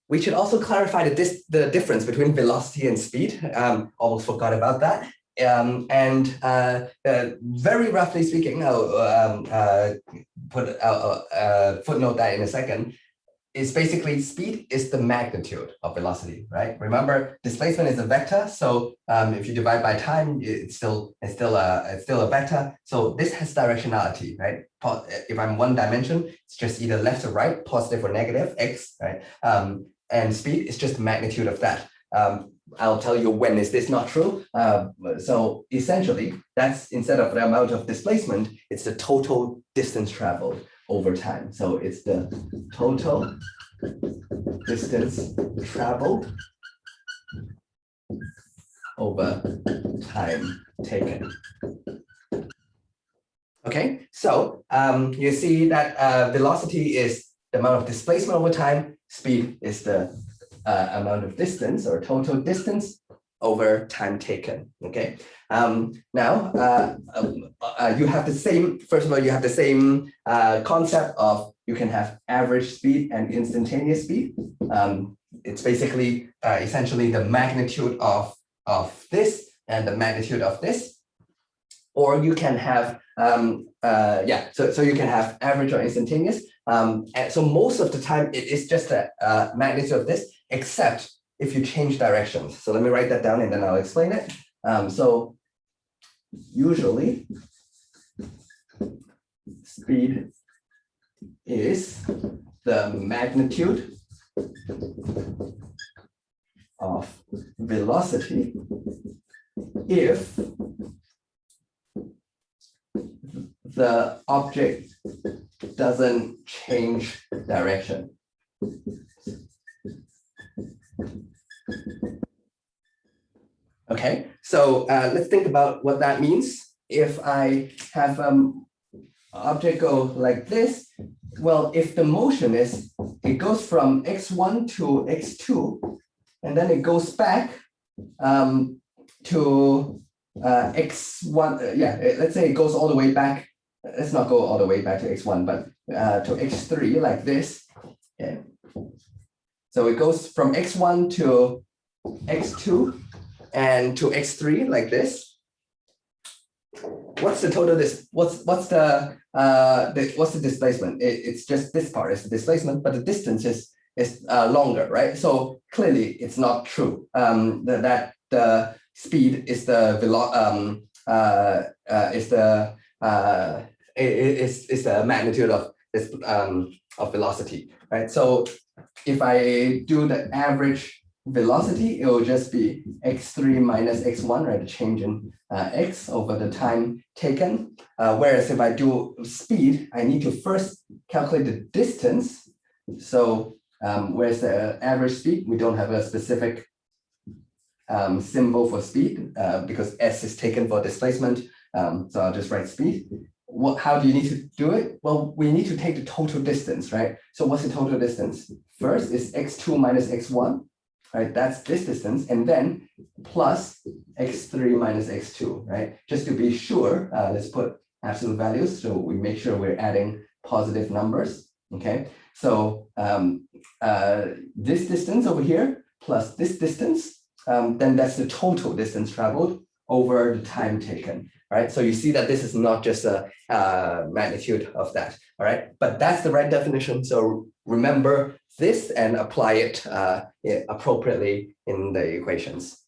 we should also clarify the difference between velocity and speed. Almost forgot about that. Very roughly speaking, I'll put a footnote that in a second. Is basically speed is the magnitude of velocity, right? Remember, displacement is a vector, so if you divide by time, it's still a vector. So this has directionality, right? If I'm one dimension, it's just either left or right, positive or negative, x, right? And speed is just the magnitude of that. I'll tell you when is this not true. So essentially, that's instead of the amount of displacement, it's the total distance traveled over time. So it's the total distance traveled over time taken. Okay, so you see that velocity is the amount of displacement over time, speed is the amount of distance or total distance over time taken. Okay. Now you have the same. First of all, you have the same concept of you can have average speed and instantaneous speed. It's basically essentially the magnitude of this and the magnitude of this, or you can have so you can have average or instantaneous. And so most of the time it is just the magnitude of this, except if you change directions. So let me write that down and then I'll explain it. So usually speed is the magnitude of velocity if the object doesn't change direction. Okay, so let's think about what that means. If I have object go like this, well, if the motion is, it goes from x1 to x2, and then it goes back to x1, let's say it goes all the way back. Let's not go all the way back to x1, but to x3 like this. Okay. So it goes from x1 to x2 and to x3 like this. What's the total? What's the displacement? It's just this part is the displacement, but the distance is longer, right? So clearly it's not true that the speed is the magnitude of this of velocity, right? So if I do the average velocity, it will just be x3 minus x1, right? The change in x over the time taken. Whereas if I do speed, I need to first calculate the distance. So whereas the average speed, we don't have a specific symbol for speed because s is taken for displacement. So I'll just write speed. How do you need to do it? Well, we need to take the total distance, right? So what's the total distance? First is x2 minus x1, right? That's this distance, and then plus x3 minus x2, right? Just to be sure, let's put absolute values so we make sure we're adding positive numbers, okay? So this distance over here plus this distance, then that's the total distance traveled over the time taken, right? So you see that this is not just a magnitude of that, all right? But that's the right definition. So remember this and apply it appropriately in the equations.